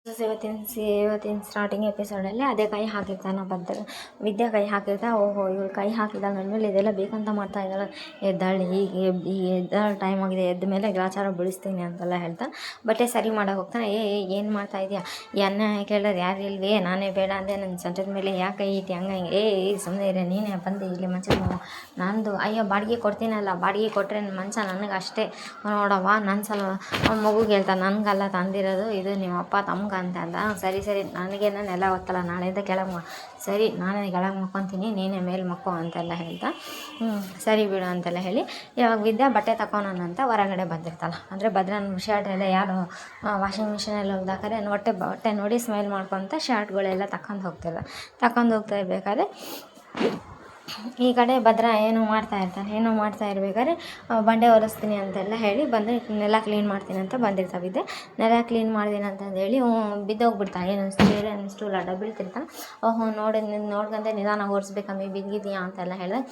ಇವತ್ತಿನ ಸ್ಟಾರ್ಟಿಂಗ್ ಎಪಿಸೋಡಲ್ಲಿ ಅದೇ ಕೈ ಹಾಕಿರ್ತಾನೆ ವಿದ್ಯಾ ಕೈ ಹಾಕಿರ್ತಾ ಓಹೋ ಇವಳು ಕೈ ಹಾಕಿದ್ದಾಳೆ ನನ್ನ ಮೇಲೆ ಇದೆಲ್ಲ ಬೇಕಂತ ಮಾಡ್ತಾ ಇದ್ದಾಳೆ ಎದ್ದಾಳೆ ಹೀಗೆ ಎದ್ದಾಳ ಟೈಮ್ ಆಗಿದೆ ಎದ್ದ ಮೇಲೆ ಗ್ರಾಚಾರ ಬೆಳೆಸ್ತೀನಿ ಅಂತೆಲ್ಲ ಹೇಳ್ತಾ ಬಟ್ಟೆ ಸರಿ ಮಾಡೋಕೆ ಹೋಗ್ತಾನೆ ಏನು ಮಾಡ್ತಾ ಇದೆಯಾ ಈ ಅನ್ನ ಕೇಳಿದ್ರೆ ಯಾರು ಇಲ್ವೇ ನಾನೇ ಬೇಡ ಅಂದೆ ನನ್ನ ಸೊಂಟದ ಮೇಲೆ ಯಾಕೆ ಕೈ ಇಟ್ಟು ಹಂಗೆ ಸುಮ್ಮನೆ ಇರೇ ನೀನೇ ಬಂದು ಇಲ್ಲಿ ಮಂಚದ ನಂದು ಅಯ್ಯೋ ಬಾಡಿಗೆ ಕೊಡ್ತೀನಲ್ಲ ಬಾಡಿಗೆ ಕೊಟ್ಟರೆ ಮಂಚ ನನಗೆ ಅಷ್ಟೇ ನೋಡವ್ವ ನನ್ನ ಸಲ ಮಗುಗೆ ಹೇಳ್ತಾನೆ ನನಗಲ್ಲ ತಂದಿರೋದು ಇದು ನಿಮ್ಮ ಅಪ್ಪ ತಮ್ಗೆ ಅಂತ ಅಂದ ಸರಿ ನನಗೇನ ನೆಲ ಹೊತ್ತಲ್ಲ ನಾಳೆಯಿಂದ ಕೆಳಗೆ ಸರಿ ನಾನೇ ಕೆಳಗೆ ಮಕ್ಕೊತೀನಿ ನೀನೇ ಮೇಲೆ ಮಕ್ಕೋ ಅಂತೆಲ್ಲ ಹೇಳ್ತಾ ಸರಿ ಬಿಡು ಅಂತೆಲ್ಲ ಹೇಳಿ ಇವಾಗ ವಿದ್ಯಾ ಬಟ್ಟೆ ತಗೊಳೋಣಂತ ಹೊರಗಡೆ ಬಂದಿರ್ತಾಳೆ ಅಂದರೆ ಭದ್ರನ ಶರ್ಟ್ ಎಲ್ಲ ಯಾರು ವಾಷಿಂಗ್ ಮಿಷಿನಲ್ಲಿ ಹೋಗ್ದಾಕರೆ ಬಟ್ಟೆ ನೋಡಿ ಸ್ಮೈಲ್ ಮಾಡ್ಕೊತ ಶರ್ಟ್ಗಳೆಲ್ಲ ತಗೊಂಡು ಹೋಗ್ತಾ ಇರಬೇಕಾದ್ರೆ ಈ ಕಡೆ ಭದ್ರ ಏನೋ ಮಾಡ್ತಾ ಇರ್ಬೇಕಾದ್ರೆ ಬಂಡೆ ಒರೆಸ್ತೀನಿ ಅಂತೆಲ್ಲ ಹೇಳಿ ಬಂದು ನೆಲ ಕ್ಲೀನ್ ಮಾಡ್ತೀನಿ ಅಂತ ಬಂದಿರ್ತಾವಿದ್ದೆ ನೆಲ ಕ್ಲೀನ್ ಮಾಡ್ತೀನಿ ಅಂತಂದು ಹೇಳಿ ಬಿದ್ದೋಗ್ಬಿಡ್ತಾನೆ ಏನು ಸ್ಟೂಲ್ ಅಡ್ಡ ಬೀಳ್ತಿರ್ತಾನೆ ಓಹೋ ನೋಡ್ಕೊಂಡೆ ನಿಧಾನ ಒರೆಸ್ಬೇಕಮ್ಮಿ ಬಿದ್ದಿದೆಯಾ ಅಂತೆಲ್ಲ ಹೇಳಿದೆ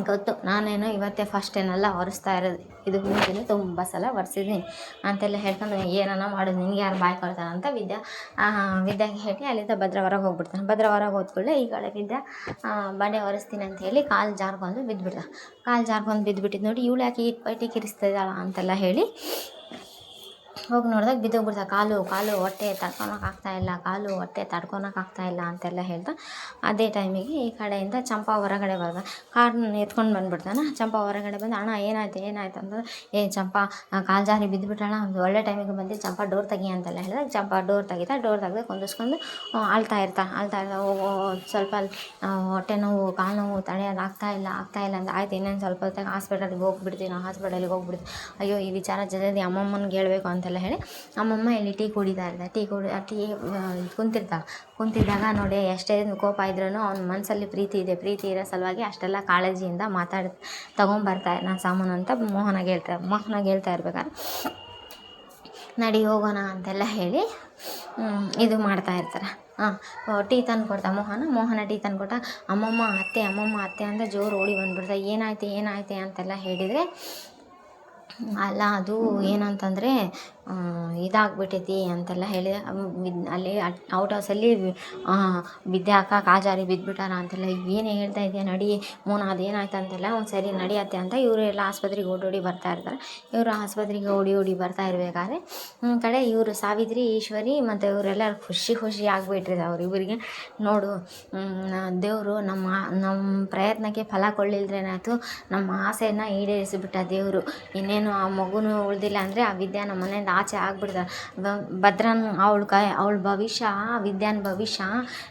ಗೊತ್ತು ನಾನೇನು ಇವತ್ತೇ ಫಸ್ಟ್ ಏನಲ್ಲ ಒರೆಸ್ತಾ ಇರೋದು ಇದು ಮುಂಚೆನೇ ತುಂಬ ಸಲ ಒರೆಸಿದ್ದೀನಿ ಅಂತೆಲ್ಲ ಹೇಳ್ಕೊಂಡು ಏನನ್ನ ಮಾಡೋದು ನಿನಗೆ ಯಾರು ಬಾಯ್ ಕೊಡ್ತಾನೆ ಅಂತ ವಿದ್ಯಾಗೆ ಹೇಳಿ ಅಲ್ಲಿಂದ ಭದ್ರ ಹೊರಗೆ ಹೋಗ್ಬಿಡ್ತಾನೆ ಭದ್ರ ಹೊರಗೆ ಹೋದ್ಕೊಳ್ಳೆ ಈ ಕಡೆ ವಿದ್ಯಾ ಬಂಡೆ ಒರೆಸ್ತೀನಿ ಅಂತ ಹೇಳಿ ಕಾಲು ಜಾರ್ಕೊಂಡು ಬಿದ್ದುಬಿಟ್ಟಿದ್ದು ನೋಡಿ ಇವಳು ಯಾಕೆ ಈ ಪೈಟಿ ಕಿರಿಸ್ತಾ ಇದ್ದಾಳ ಅಂತೆಲ್ಲ ಹೇಳಿ ಹೋಗಿ ನೋಡಿದಾಗ ಬಿದ್ದೋಗ್ಬಿಡ್ತಾರೆ ಕಾಲು ಹೊಟ್ಟೆ ತಡ್ಕೊಳಕ್ಕಾಗ್ತಾಯಿಲ್ಲ ಅಂತೆಲ್ಲ ಹೇಳ್ತಾ ಅದೇ ಟೈಮಿಗೆ ಈ ಕಡೆಯಿಂದ ಚಂಪಾ ಹೊರಗಡೆ ಬರ್ದ ಕಾರನ್ನ ಎತ್ಕೊಂಡು ಬಂದುಬಿಡ್ತಾನೆ ಚಂಪಾ ಹೊರಗಡೆ ಬಂದು ಅಣ್ಣ ಏನಾಯ್ತು ಅಂತಂದ್ರೆ ಚಂಪಾ ಕಾಲು ಜಾರಿ ಬಿದ್ದುಬಿಟ್ಟಣ ಒಂದು ಒಳ್ಳೆ ಟೈಮಿಗೆ ಬಂದು ಚಂಪಾ ಡೋರ್ ತೆಗಿ ಅಂತೆಲ್ಲ ಹೇಳಿದಾಗ ಚಂಪಾ ಡೋರ್ ತೆಗೆದು ಕುಂದಿಸ್ಕೊಂಡು ಅಳ್ತಾ ಇರ್ತಾ ಸ್ವಲ್ಪ ಹೊಟ್ಟೆ ನೋವು ಕಾಲು ನೋವು ತಡೆಯೋದು ಆಗ್ತಾ ಇಲ್ಲ ಅಂತ ಆಯ್ತು ಇನ್ನೇನು ಸ್ವಲ್ಪ ಹೊತ್ತಾಗ ಹಾಸ್ಪಿಟಲಿಗೆ ಹೋಗ್ಬಿಡ್ತೀನಿ ಅಯ್ಯೋ ಈ ವಿಚಾರ ಜಲ್ದಿ ಅಮ್ಮಮ್ಮನಿಗೆ ಹೇಳ್ಬೇಕು ಅಂತೆಲ್ಲ ಹೇಳಿ ಅಮ್ಮಮ್ಮ ಇಲ್ಲಿ ಟೀ ಕುಂತಿದ್ದಾಗ ನೋಡಿ ಎಷ್ಟೇ ಕೋಪ ಇದ್ರೂ ಅವ್ನ ಮನಸ್ಸಲ್ಲಿ ಪ್ರೀತಿ ಇರೋ ಸಲುವಾಗಿ ಅಷ್ಟೆಲ್ಲ ಕಾಳಜಿಯಿಂದ ತಗೊಂಬರ್ತಾರೆ ನಾನು ಸಾಮಾನು ಅಂತ ಮೋಹನಾಗೆ ಹೇಳ್ತಾ ಇರ್ಬೇಕಾದ್ರೆ ನಡಿ ಹೋಗೋಣ ಅಂತೆಲ್ಲ ಹೇಳಿ ಇದು ಮಾಡ್ತಾ ಇರ್ತಾರೆ ಟೀ ತಂದು ಕೊಡ್ತಾ ಮೋಹನ ಟೀ ತಂದು ಕೊಟ್ಟ ಅಮ್ಮಮ್ಮ ಅತ್ತೆ ಅಂತ ಜೋರು ಓಡಿ ಬಂದುಬಿಡ್ತಾ ಏನಾಯ್ತು ಅಂತೆಲ್ಲ ಹೇಳಿದರೆ ಅಲ್ಲ ಅದು ಏನಂತಂದರೆ ಇದಾಗ್ಬಿಟ್ಟೈತಿ ಅಂತೆಲ್ಲ ಹೇಳಿ ಅಲ್ಲಿ ಔಟ್ ಹೌಸಲ್ಲಿ ವಿದ್ಯಾ ಅಕ್ಕ ಕಾಜಾರಿ ಬಿದ್ದುಬಿಟ್ಟಾರ ಅಂತೆಲ್ಲ ಏನು ಹೇಳ್ತಾ ಇದೆಯಾ ನಡಿ ಮೋನ ಅದೇನಾಯ್ತು ಅಂತೆಲ್ಲ ಒಂದು ಸರಿ ನಡಿಯತ್ತೆ ಅಂತ ಇವರು ಎಲ್ಲ ಆಸ್ಪತ್ರೆಗೆ ಓಡೋಡಿ ಬರ್ತಾ ಇರ್ತಾರೆ ಇವರು ಆಸ್ಪತ್ರೆಗೆ ಓಡಿ ಬರ್ತಾ ಇರಬೇಕಾದ್ರೆ ಕಡೆ ಇವರು ಸಾವಿತ್ರಿ ಈಶ್ವರಿ ಮತ್ತು ಇವರೆಲ್ಲ ಖುಷಿ ಆಗಿಬಿಟ್ರಿದೆ ಇವರಿಗೆ ನೋಡು ದೇವರು ನಮ್ಮ ಪ್ರಯತ್ನಕ್ಕೆ ಫಲ ಕೊಳ್ಳಿಲ್ದ್ರೇನಾಯ್ತು ನಮ್ಮ ಆಸೆಯನ್ನು ಈಡೇರಿಸಿಬಿಟ್ಟ ದೇವರು ಇನ್ನೇನು ಆ ಮಗುನೂ ಉಳ್ದಿಲ್ಲ ಅಂದರೆ ಆ ವಿದ್ಯಾ ನಮ್ಮ ಮನೆಯಿಂದ ಆಚೆ ಆಗ್ಬಿಡ್ತಾರೆ ಭದ್ರನ್ ಅವಳ ಭವಿಷ್ಯ ವಿದ್ಯಾನ ಭವಿಷ್ಯ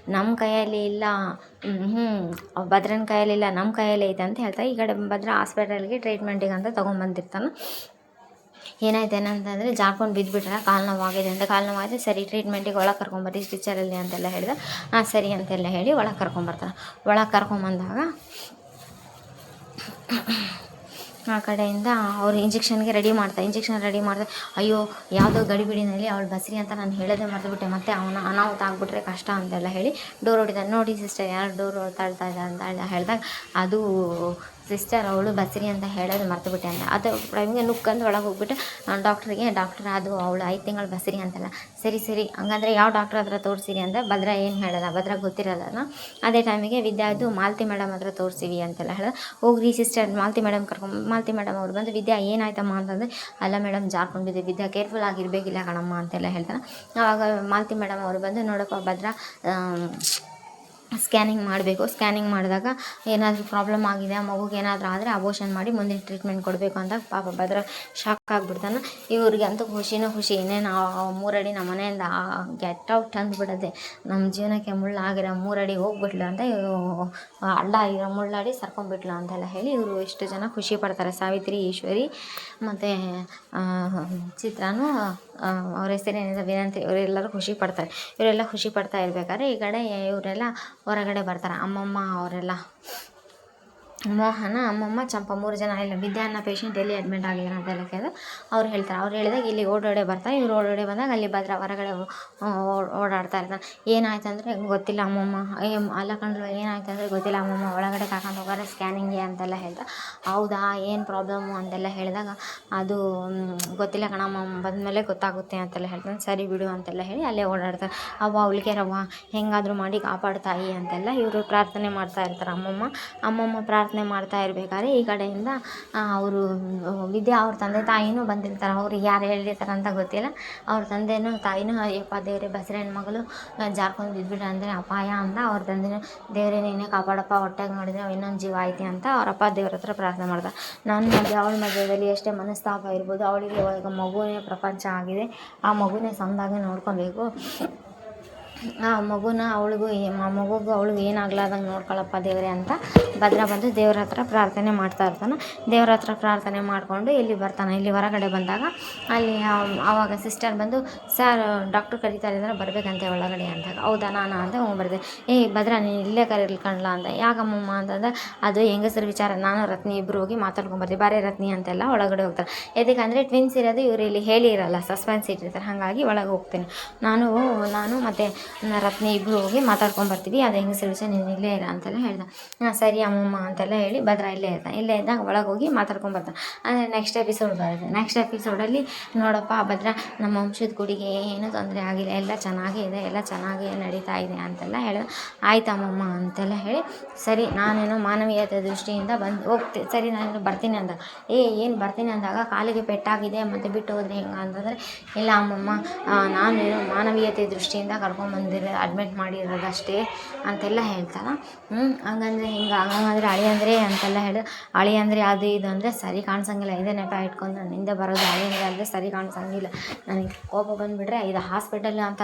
ನಮ್ಮ ಕೈಯಲ್ಲಿ ಇಲ್ಲ ಭದ್ರನ ಕೈಯಲ್ಲಿಲ್ಲ ನಮ್ಮ ಕೈಯಲ್ಲೇ ಐತೆ ಅಂತ ಹೇಳ್ತಾ ಈ ಕಡೆ ಭದ್ರ ಹಾಸ್ಪಿಟಲ್ಗೆ ಟ್ರೀಟ್ಮೆಂಟಿಗೆ ಅಂತ ತೊಗೊಂಬಂದಿರ್ತಾನೆ ಏನಂತಂದರೆ ಜಾರ್ಕೊಂಡು ಬಿದ್ದುಬಿಟ್ರೆ ಕಾಲು ನೋವಾಗಿದೆ ಅಂತ ಕಾಲು ನೋವಾಗಿದೆ ಸರಿ ಟ್ರೀಟ್ಮೆಂಟಿಗೆ ಒಳಗೆ ಕರ್ಕೊಂಬರ್ರಿ ಸ್ಟಿಚ್ಚರಲ್ಲಿ ಅಂತೆಲ್ಲ ಹೇಳಿದೆ ಸರಿ ಅಂತೆಲ್ಲ ಹೇಳಿ ಒಳಗೆ ಕರ್ಕೊಂಬಂದಾಗ ಆ ಕಡೆಯಿಂದ ಅವರು ಇಂಜೆಕ್ಷನ್ ರೆಡಿ ಮಾಡ್ದೆ ಅಯ್ಯೋ ಯಾವುದೋ ಗಡಿಬಿಡಿನಲ್ಲಿ ಅವಳು ಬಸ್ರಿ ಅಂತ ನಾನು ಹೇಳೋದೇ ಮರೆತುಬಿಟ್ಟೆ ಮತ್ತೆ ಅವನ ಅನಾಹುತ ಆಗಿಬಿಟ್ರೆ ಕಷ್ಟ ಅಂತೆಲ್ಲ ಹೇಳಿ ಡೋರ್ ಹೊಡಿತಾನೆ ನೋಡಿ ಸಿಸ್ಟರ್ ಯಾರು ಡೋರ್ ತಳ್ತಾ ಇದ್ದಾರೆ ಅಂತ ಹೇಳಿದಾಗ ಅದು ಸಿಸ್ಟರ್ ಅವಳು ಬಸ್ರಿ ಅಂತ ಹೇಳೋದು ಮರೆತುಬಿಟ್ಟೆ ಅಂತ ಅದು ಟೈಮಿಗೆ ನುಕ್ಕಂದು ಒಳಗೆ ಹೋಗ್ಬಿಟ್ಟು ಡಾಕ್ಟ್ರ್ ಅದು ಅವಳು 5 ತಿಂಗಳು ಬಸ್ರಿ ಅಂತಲ್ಲ ಸರಿ ಹಂಗಂದ್ರೆ ಯಾವ ಡಾಕ್ಟ್ರ್ ಹತ್ರ ತೋರಿಸಿರಿ ಅಂತ ಭದ್ರ ಏನು ಹೇಳೋಲ್ಲ ಭದ್ರ ಗೊತ್ತಿರೋಲ್ಲ ಅದೇ ಟೈಮಿಗೆ ವಿದ್ಯಾ ಅದು ಮಾಲತಿ ಮೇಡಮ್ ಹತ್ರ ತೋರಿಸಿವಿ ಅಂತೆಲ್ಲ ಹೇಳಿದ ಹೋಗ್ರಿ ಸಿಸ್ಟರ್ ಮಾಲತಿ ಮೇಡಮ್ ಅವ್ರು ಬಂದು ವಿದ್ಯಾ ಏನಾಯ್ತಮ್ಮ ಅಂತಂದರೆ ಅಲ್ಲ ಮೇಡಮ್ ಜಾರ್ಕೊಂಡಿದ್ದೆ ವಿದ್ಯಾ ಕೇರ್ಫುಲ್ ಆಗಿರಬೇಕಿಲ್ಲ ಕಣಮ್ಮ ಅಂತೆಲ್ಲ ಹೇಳ್ತಾರೆ ಆವಾಗ ಮಾಲತಿ ಮೇಡಮ್ ಅವರು ಬಂದು ನೋಡಪ್ಪ ಭದ್ರ ಸ್ಕ್ಯಾನಿಂಗ್ ಮಾಡಿದಾಗ ಏನಾದರೂ ಪ್ರಾಬ್ಲಮ್ ಆಗಿದೆ ಮಗುಗೆ ಏನಾದರೂ ಆದರೆ ಅಬೋಷನ್ ಮಾಡಿ ಮುಂದಿನ ಟ್ರೀಟ್ಮೆಂಟ್ ಕೊಡಬೇಕು ಅಂತ ಪಾಪ ಭದ್ರ ಶಾಕ್ ಆಗಿಬಿಡ್ತಾನೆ ಇವ್ರಿಗೆ ಅಂತೂ ಖುಷಿ ಇನ್ನೇನು 3 ಅಡಿ ನಮ್ಮ ಮನೆಯಿಂದ ಗೆಟ್ ಔಟ್ ಅಂದ್ಬಿಡೋದೆ ನಮ್ಮ ಜೀವನಕ್ಕೆ ಮುಳ್ಳಾಗಿರೋ 3 ಅಡಿ ಹೋಗ್ಬಿಟ್ಲು ಅಂತ ಅಡ್ಡ ಆಗಿರೋ ಮುಳ್ಳಾಡಿ ಸರ್ಕೊಂಡ್ಬಿಟ್ಲು ಅಂತೆಲ್ಲ ಹೇಳಿ ಇವರು ಎಷ್ಟು ಜನ ಖುಷಿ ಪಡ್ತಾರೆ ಸಾವಿತ್ರಿ ಈಶ್ವರಿ ಮತ್ತು ಚಿತ್ರಾನು ಅವ್ರ ಹೆಸರೇನಿದೆ ವಿನಂತಿ ಇವರೆಲ್ಲರೂ ಇವರೆಲ್ಲ ಖುಷಿ ಪಡ್ತಾ ಇರ್ಬೇಕಾದ್ರೆ ಈ ಕಡೆ ಇವರೆಲ್ಲ ಹೊರಗಡೆ ಬರ್ತಾರೆ ಅಮ್ಮಮ್ಮ ಅವರೆಲ್ಲ ಮೋಹನ, ಅಮ್ಮಮ್ಮ, ಚಂಪ 3 ಜನ ಇಲ್ಲ ವಿದ್ಯಾ ಅನ್ನೋ ಪೇಷಂಟ್ ಎಲ್ಲಿ ಅಡ್ಮಿಟ್ ಆಗಿದ್ದಾರೆ ಅಂತೆಲ್ಲ ಕೇಳಿದ್ರೆ ಅವ್ರು ಹೇಳ್ತಾರೆ. ಅವ್ರು ಹೇಳಿದಾಗ ಇಲ್ಲಿ ಓಡೋಡೆ ಬರ್ತಾರೆ. ಇವ್ರು ಓಡೋಡೆ ಬಂದಾಗ ಅಲ್ಲಿ ಭದ್ರ ಹೊರಗಡೆ ಓಡಾಡ್ತಾ ಇರ್ತಾನೆ. ಏನಾಯ್ತು ಅಂದರೆ ಗೊತ್ತಿಲ್ಲ ಅಮ್ಮಮ್ಮ, ಅಲ್ಲ ಕಂಡ್ರು ಏನಾಯ್ತು ಅಂದರೆ ಗೊತ್ತಿಲ್ಲ ಅಮ್ಮಮ್ಮ, ಒಳಗಡೆ ಕರ್ಕೊಂಡು ಹೋಗೋರೆ ಸ್ಕ್ಯಾನಿಂಗ್ಗೆ ಅಂತೆಲ್ಲ ಹೇಳ್ದೆ. ಹೌದಾ, ಏನು ಪ್ರಾಬ್ಲಮ್ಮು ಅಂತೆಲ್ಲ ಹೇಳಿದಾಗ ಅದು ಗೊತ್ತಿಲ್ಲ ಕಣಮ್ಮ, ಬಂದಮೇಲೆ ಗೊತ್ತಾಗುತ್ತೆ ಅಂತೆಲ್ಲ ಹೇಳ್ತಾನೆ. ಸರಿ ಬಿಡು ಅಂತೆಲ್ಲ ಹೇಳಿ ಅಲ್ಲೇ ಓಡಾಡ್ತಾರೆ. ಅವ್ವ ಉಳ್ಕೆರವ್ವ, ಹೆಂಗಾದರೂ ಮಾಡಿ ಕಾಪಾಡ್ತಾಯಿ ಅಂತೆಲ್ಲ ಇವರು ಪ್ರಾರ್ಥನೆ ಮಾಡ್ತಾ ಇರ್ತಾರೆ. ಅಮ್ಮಮ್ಮ ಪ್ರಾರ್ಥನೆ ಮಾಡ್ತಾ ಇರಬೇಕಾದ್ರೆ ಈ ಕಡೆಯಿಂದ ಅವರು ವಿದ್ಯಾ ಅವ್ರ ತಂದೆ ತಾಯಿನೂ ಬಂದಿರ್ತಾರೆ. ಅವ್ರಿಗೆ ಯಾರು ಹೇಳಿರ್ತಾರೆ ಅಂತ ಗೊತ್ತಿಲ್ಲ. ಅವ್ರ ತಂದೆನೂ ತಾಯಿನೂ ಯಪ್ಪ ದೇವರೇ, ಬಸರನ ಮಗಳು ಜಾರ್ಕೊಂಡು ಬಿದ್ದುಬಿಟ್ರೆ ಅಂದರೆ ಅಪಾಯ ಅಂತ ಅವ್ರ ತಂದೆನೂ ದೇವರೇ ನೀನೇ ಕಾಪಾಡಪ್ಪ, ಹೊಟ್ಟೆಗೆ ನೋಡಿದರೆ ಇನ್ನೊಂದು ಜೀವ ಐತಿ ಅಂತ ಅವರಪ್ಪ ದೇವ್ರ ಹತ್ರ ಪ್ರಾರ್ಥನೆ ಮಾಡ್ತಾರೆ. ನನ್ನ ಮಧ್ಯೆ ಅವಳ ಮಧ್ಯದಲ್ಲಿ ಎಷ್ಟೇ ಮನಸ್ತಾಪ ಇರ್ಬೋದು, ಅವಳಿಗೆ ಇವಾಗ ಮಗುವೇ ಪ್ರಪಂಚ ಆಗಿದೆ. ಆ ಮಗುನೇ ಸಣ್ಣದಾಗೆ ನೋಡ್ಕೊಬೇಕು. ಆ ಮಗುಗೂ ಅವಳಿಗೂ ಏನಾಗ್ಲಾರ್ದಂಗೆ ನೋಡ್ಕೊಳ್ಳಪ್ಪ ದೇವರೇ ಅಂತ ಭದ್ರ ಬಂದು ದೇವ್ರ ಹತ್ರ ಪ್ರಾರ್ಥನೆ ಮಾಡ್ತಾ ಇರ್ತಾನೆ. ದೇವ್ರ ಹತ್ರ ಪ್ರಾರ್ಥನೆ ಮಾಡಿಕೊಂಡು ಇಲ್ಲಿ ಬರ್ತಾನೆ. ಇಲ್ಲಿ ಹೊರಗಡೆ ಬಂದಾಗ ಅಲ್ಲಿ ಆವಾಗ ಸಿಸ್ಟರ್ ಬಂದು, ಸರ್ ಡಾಕ್ಟ್ರು ಕರೀತಾ ಇದ್ದಾರೆ ಬರಬೇಕಂತೆ ಒಳಗಡೆ ಅಂದಾಗ, ಹೌದಾ ನಾನು ಅಂತ ಬರ್ದೆ. ಭದ್ರ ನೀನು ಇಲ್ಲೇ ಕರೀಲ್ಕಂಡ್ಲ ಅಂತ. ಯಾಕಮ್ಮಮ್ಮ ಅಂತಂದ್ರೆ ಅದು ಹೆಂಗಸರ ವಿಚಾರ, ನಾನು ರತ್ನಿ ಇಬ್ಬರು ಹೋಗಿ ಮಾತಾಡ್ಕೊಂಬರ್ತೀವಿ, ಬಾರೇ ರತ್ನಿ ಅಂತೆಲ್ಲ ಒಳಗಡೆ ಹೋಗ್ತಾರೆ. ಯಾಕಂದರೆ ಟ್ವಿನ್ಸ್ ಇರೋದು ಇವರು ಇಲ್ಲಿ ಹೇಳಿರಲ್ಲ, ಸಸ್ಪೆನ್ಸ್ ಇಟ್ಟಿರ್ತಾರೆ. ಹಾಗಾಗಿ ಒಳಗೆ ಹೋಗ್ತೀನಿ ನಾನು ಮತ್ತು ರತ್ನಿ ಇಬ್ಬರು ಹೋಗಿ ಮಾತಾಡ್ಕೊಂಬರ್ತೀವಿ, ಅದು ಹೆಂಗಸರ ವಿಷಯ, ನೀನು ಇಲ್ಲೇ ಇರ ಅಂತೆಲ್ಲ ಹೇಳ್ದೆ. ಸರಿ ಅಮ್ಮಮ್ಮ ಅಂತೆಲ್ಲ ಹೇಳಿ ಭದ್ರ ಇಲ್ಲೇ ಇರ್ತಾನೆ. ಇಲ್ಲೇ ಇದ್ದಾಗ ಒಳಗೆ ಹೋಗಿ ಮಾತಾಡ್ಕೊಂಬರ್ತಾನೆ. ಅಂದರೆ ನೆಕ್ಸ್ಟ್ ಎಪಿಸೋಡ್ ಬರುತ್ತೆ. ನೆಕ್ಸ್ಟ್ ಎಪಿಸೋಡಲ್ಲಿ ನೋಡಪ್ಪ ಭದ್ರ ನಮ್ಮ ವಂಶದ ಗುಡಿಗೆ ಏನೂ ತೊಂದರೆ ಆಗಿಲ್ಲ, ಎಲ್ಲ ಚೆನ್ನಾಗೇ ಇದೆ, ಎಲ್ಲ ಚೆನ್ನಾಗೇ ನಡೀತಾ ಇದೆ ಅಂತೆಲ್ಲ ಹೇಳಿದೆ. ಆಯ್ತು ಅಮ್ಮಮ್ಮ ಅಂತೆಲ್ಲ ಹೇಳಿ, ಸರಿ ನಾನೇನೋ ಮಾನವೀಯತೆ ದೃಷ್ಟಿಯಿಂದ ಹೋಗ್ತೀನಿ, ಸರಿ ನಾನು ಬರ್ತೀನಿ ಅಂದಾಗ, ಏನು ಬರ್ತೀನಿ ಅಂದಾಗ ಕಾಲಿಗೆ ಪೆಟ್ಟಾಗಿದೆ ಮತ್ತು ಬಿಟ್ಟು ಹೋದ್ರೆ ಹೆಂಗೆ ಅಂತಂದರೆ, ಇಲ್ಲ ಅಮ್ಮಮ್ಮ ನಾನೇನೋ ಮಾನವೀಯತೆ ದೃಷ್ಟಿಯಿಂದ ಅಡ್ಮಿಟ್ ಮಾಡಿರೋದಷ್ಟೇ ಅಂತೆಲ್ಲ ಹೇಳ್ತಾನೆ. ಹಂಗಂದರೆ ಹಂಗಂದ್ರೆ ಅಳಿಯಂದ್ರೆ ಅಂತೆಲ್ಲ ಹೇಳಿ, ಅಳಿಯಂದ್ರೆ ಅದು ಇದು ಅಂದರೆ ಸರಿ ಕಾಣಿಸಂಗಿಲ್ಲ, ಇದೇ ನೆಪ ಇಟ್ಕೊಂಡು ನಾನು ಹಿಂದೆ ಬರೋದು ಅಳಿಯಂದ್ರೆ ಅಂದರೆ ಸರಿ ಕಾಣಿಸಂಗಿಲ್ಲ. ನನಗೆ ಕೋಪ ಬಂದುಬಿಟ್ರೆ ಇದು ಹಾಸ್ಪಿಟಲ್ ಅಂತ